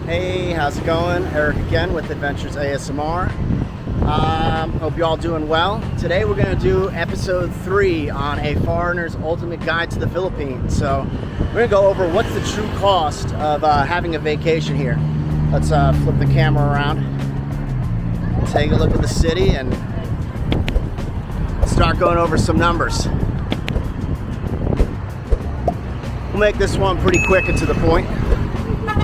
Hey, how's it going? Eric again with Adventures ASMR. Hope you're all doing well. Today we're going to do episode 3 on A Foreigner's Ultimate Guide to the Philippines. So we're going to go over what's the true cost of having a vacation here. Let's flip the camera around, take a look at the city, and start going over some numbers. We'll make this one pretty quick and to the point.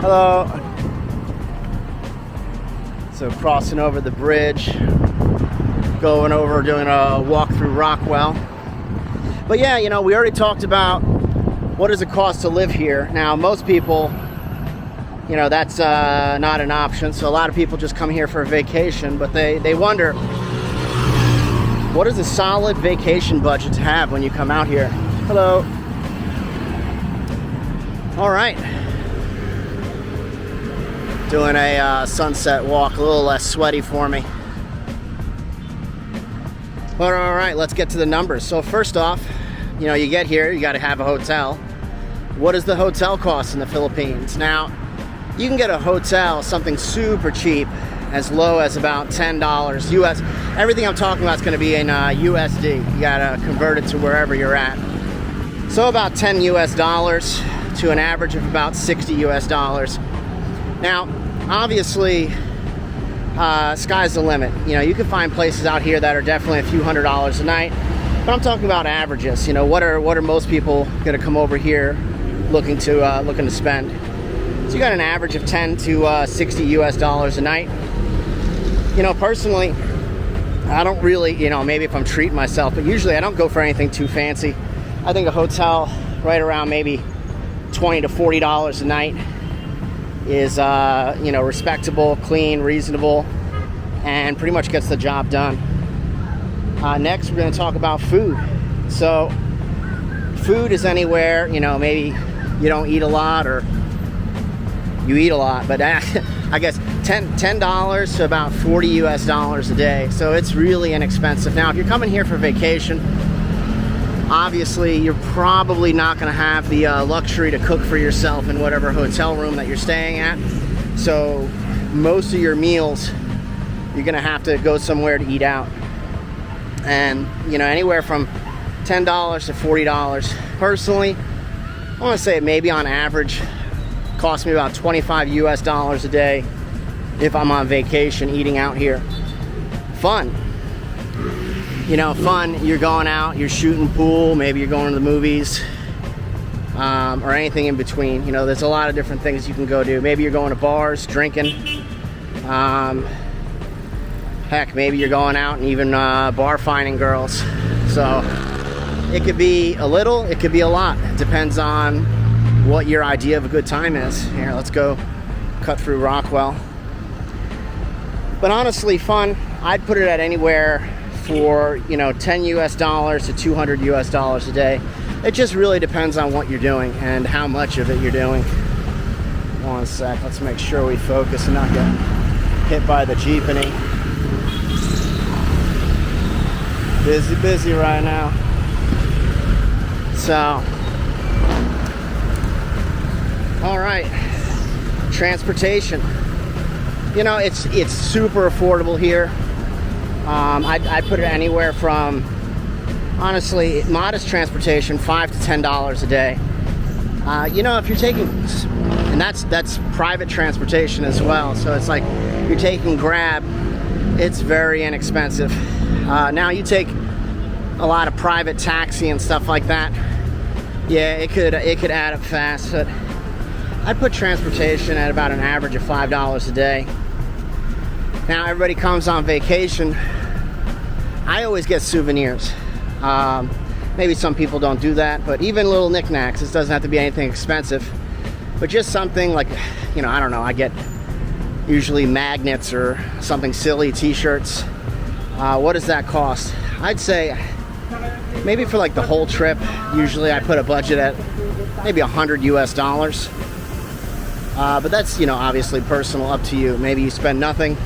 Hello. So crossing over the bridge, going over, doing a walk through Rockwell. But yeah, you know, we already talked about what does it cost to live here. Now, most people, you know, that's not an option. So a lot of people just come here for a vacation, but they wonder, what is a solid vacation budget to have when you come out here? Hello. All right. Doing a sunset walk, a little less sweaty for me. But all right, let's get to the numbers. So first off, you know, you get here, you got to have a hotel. What does the hotel cost in the Philippines? Now, you can get a hotel, something super cheap, as low as about $10 US. Everything I'm talking about is going to be in USD. You got to convert it to wherever you're at. So about $10 US to an average of about $60 US. Now, obviously, sky's the limit. You know, you can find places out here that are definitely a few $100s a night, but I'm talking about averages. You know, what are most people going to come over here looking to spend? So you got an average of 10 to 60 US dollars a night. You know, personally, I don't really, you know, maybe if I'm treating myself, but usually I don't go for anything too fancy. I think a hotel right around maybe $20 to $40 a night is you know, respectable, clean, reasonable, and pretty much gets the job done. Next, we're going to talk about food. So food is anywhere, you know, maybe you don't eat a lot or you eat a lot, but I guess $10 to about 40 US dollars a day. So it's really inexpensive. Now, if you're coming here for vacation, obviously, you're probably not going to have the luxury to cook for yourself in whatever hotel room that you're staying at. So most of your meals, you're going to have to go somewhere to eat out. And, you know, anywhere from $10 to $40. Personally, I want to say maybe on average, costs me about 25 US dollars a day if I'm on vacation eating out here. Fun. You know, fun, you're going out, you're shooting pool, maybe you're going to the movies, or anything in between. You know, there's a lot of different things you can go do. Maybe you're going to bars, drinking. Heck, maybe you're going out and even bar finding girls. So it could be a little, it could be a lot. It depends on what your idea of a good time is. Here, let's go cut through Rockwell. But honestly, fun, I'd put it at anywhere for, you know, 10 US dollars to 200 US dollars a day. It just really depends on what you're doing and how much of it you're doing. One sec, let's make sure we focus and not get hit by the jeepney. Busy right now. So, all right, transportation. You know, it's super affordable here. I'd put it anywhere from, honestly, modest transportation, $5 to $10 a day. You know, if you're taking, and that's private transportation as well. So it's like you're taking Grab, it's very inexpensive. Now you take a lot of private taxi and stuff like that. Yeah, it could add up fast. But I'd put transportation at about an average of $5 a day. Now everybody comes on vacation. I always get souvenirs. Maybe some people don't do that, but even little knickknacks. This doesn't have to be anything expensive, but just something like, you know, I don't know, I get usually magnets or something silly, t-shirts. What does that cost? I'd say maybe for like the whole trip, usually I put a budget at maybe 100 US dollars. But that's, you know, obviously personal, up to you. Maybe you spend nothing.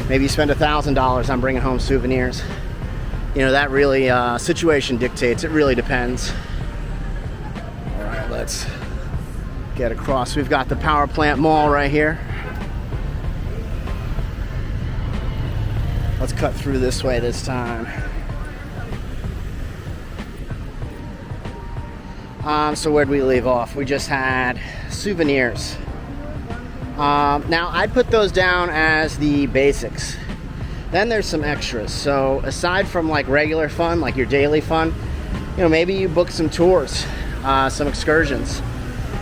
Maybe you spend $1,000 on bringing home souvenirs. You know, that really, situation dictates. It really depends. All right, let's get across. We've got the power plant mall right here. Let's cut through this way this time. So where'd we leave off? We just had souvenirs. Now I'd put those down as the basics. Then there's some extras. So aside from like regular fun, like your daily fun, you know, maybe you book some tours, some excursions.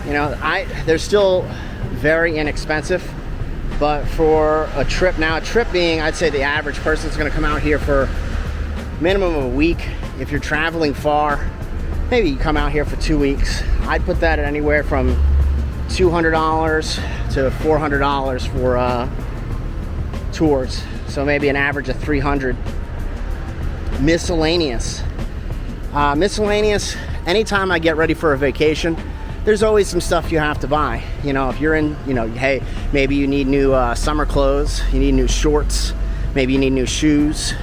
You know, they're still very inexpensive, but for a trip, now a trip being, I'd say the average person's gonna come out here for minimum of a week. If you're traveling far, maybe you come out here for 2 weeks. I'd put that at anywhere from $200 to $400 for tours. So maybe an average of $300. Miscellaneous. Miscellaneous, anytime I get ready for a vacation, there's always some stuff you have to buy. You know, if you're in, you know, hey, maybe you need new summer clothes, you need new shorts, maybe you need new shoes,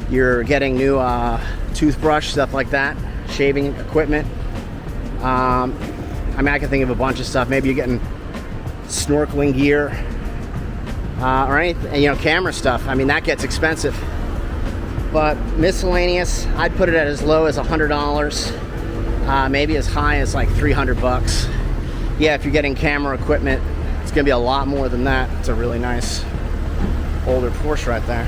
you're getting new toothbrush, stuff like that, shaving equipment. I mean, I can think of a bunch of stuff. Maybe you're getting snorkeling gear, or anything, you know, camera stuff. I mean, that gets expensive. But miscellaneous, I'd put it at as low as $100, maybe as high as like $300. Yeah, if you're getting camera equipment, it's gonna be a lot more than that. It's a really nice older Porsche right there.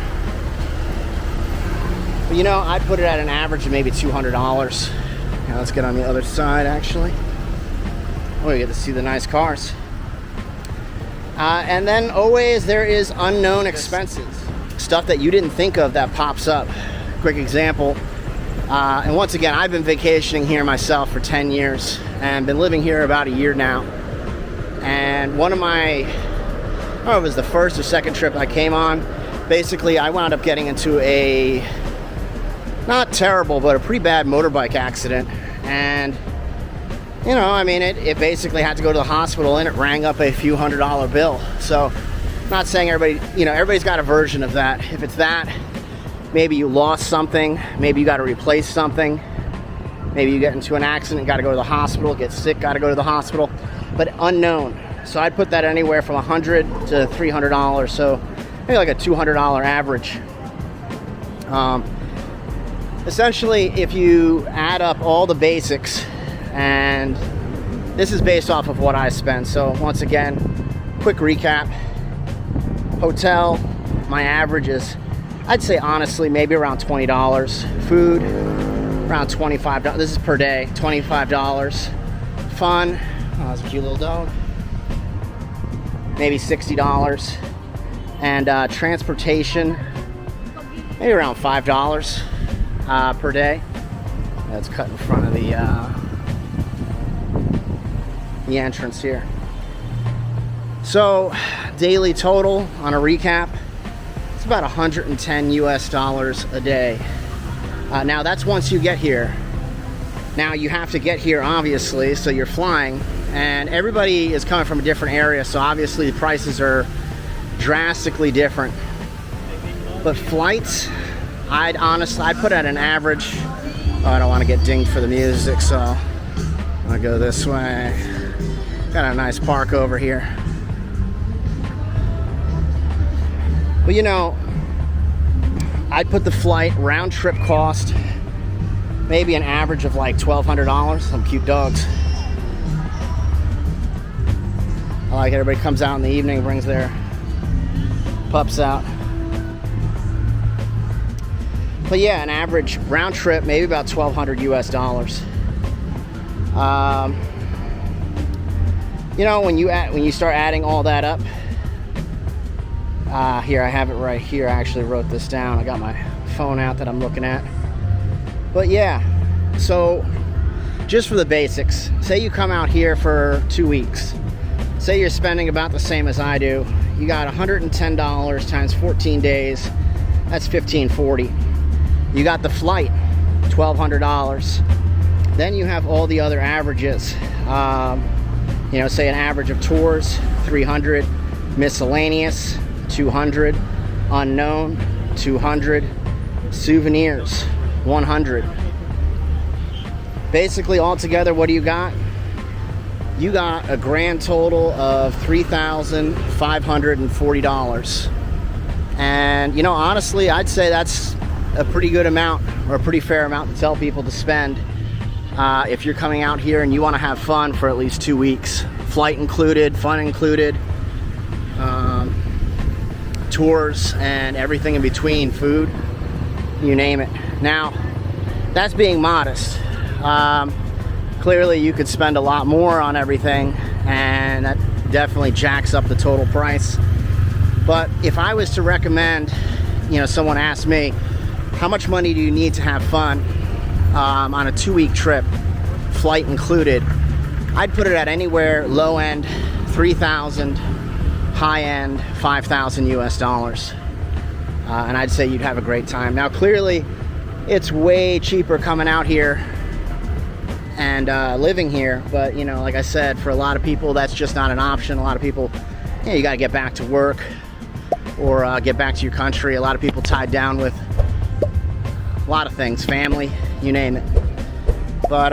But you know, I'd put it at an average of maybe $200. Now let's get on the other side, actually. Oh, you get to see the nice cars. And then always there is unknown expenses. Stuff that you didn't think of that pops up. Quick example. And once again, I've been vacationing here myself for 10 years and been living here about a year now. And one of my, I don't know if it was the first or second trip I came on, basically I wound up getting into a, not terrible, but a pretty bad motorbike accident. And you know, I mean, it basically had to go to the hospital and it rang up a few $100 bill. So, not saying everybody, you know, everybody's got a version of that. If it's that, maybe you lost something, maybe you got to replace something, maybe you get into an accident, got to go to the hospital, get sick, got to go to the hospital, but unknown. So I'd put that anywhere from $100 to $300. So maybe like a $200 average. Essentially, if you add up all the basics, and this is based off of what I spend. So once again, quick recap. Hotel, my average is, I'd say honestly, maybe around $20. Food, around $25. This is per day, $25. Fun, oh, that's a cute little dog. Maybe $60. And transportation, maybe around $5 per day. That's cut in front of the entrance here. So daily total on a recap, it's about $110 US a day. Now that's once you get here. Now you have to get here obviously, so you're flying, and everybody is coming from a different area, so obviously the prices are drastically different. But flights, I'd put at an average. Oh, I don't want to get dinged for the music, so I'm gonna go this way. Got a nice park over here. But you know, I'd put the flight round trip cost maybe an average of like $1,200. Some cute dogs. I like everybody comes out in the evening, brings their pups out. But yeah, an average round trip, maybe about $1,200 US. You know, when you start adding all that up, here I have it right here. I actually wrote this down. I got my phone out that I'm looking at. But yeah, so just for the basics, say you come out here for 2 weeks. Say you're spending about the same as I do. You got $110 times 14 days. That's $1,540. You got the flight, $1,200. Then you have all the other averages. You know, say an average of tours, $300, miscellaneous, $200, unknown, $200, souvenirs, $100. Basically, altogether, what do you got? You got a grand total of $3,540. And you know, honestly, I'd say that's a pretty good amount, or a pretty fair amount to tell people to spend if you're coming out here and you want to have fun for at least 2 weeks. Flight included, fun included, tours and everything in between, food, you name it. Now, that's being modest. Clearly you could spend a lot more on everything, and that definitely jacks up the total price. But if I was to recommend, you know, someone asked me, how much money do you need to have fun on a 2-week trip, flight included, I'd put it at anywhere low end $3,000, high end $5,000 US dollars. And I'd say you'd have a great time. Now, clearly, it's way cheaper coming out here and living here, but you know, like I said, for a lot of people, that's just not an option. A lot of people, you know, you got to get back to work or get back to your country. A lot of people tied down with a lot of things, family, you name it. But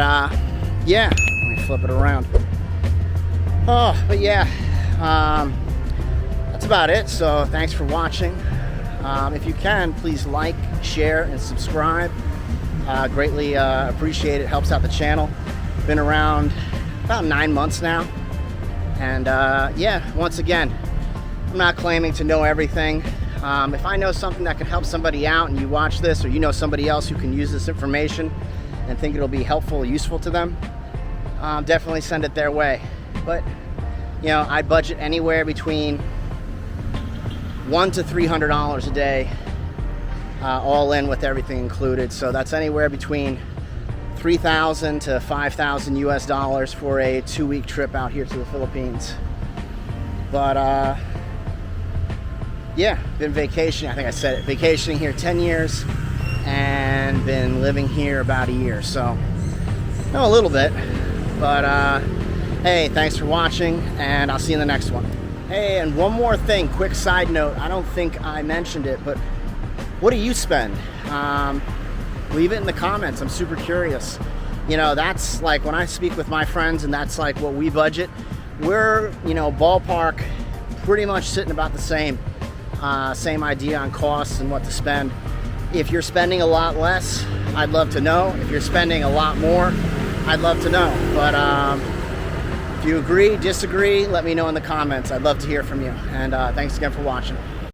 yeah, let me flip it around. Oh, but yeah, that's about it. So thanks for watching. If you can, please like, share, and subscribe. Greatly appreciate it. Helps out the channel. Been around about 9 months now. And yeah, once again, I'm not claiming to know everything. If I know something that can help somebody out and you watch this, or you know somebody else who can use this information and think it'll be helpful or useful to them, definitely send it their way. But you know, I budget anywhere between $100 to $300 a day, all in with everything included. So that's anywhere between $3,000 to $5,000 US dollars for a 2-week trip out here to the Philippines. But yeah, been vacationing, I think I said it, vacationing here 10 years and been living here about a year. So, no, a little bit, but hey, thanks for watching, and I'll see you in the next one. Hey, and one more thing, quick side note. I don't think I mentioned it, but what do you spend? Leave it in the comments. I'm super curious. You know, that's like when I speak with my friends, and that's like what we budget. We're, you know, ballpark, pretty much sitting about the same idea on costs and what to spend. If you're spending a lot less, I'd love to know. If you're spending a lot more, I'd love to know. But if you agree, disagree, let me know in the comments. I'd love to hear from you. And thanks again for watching.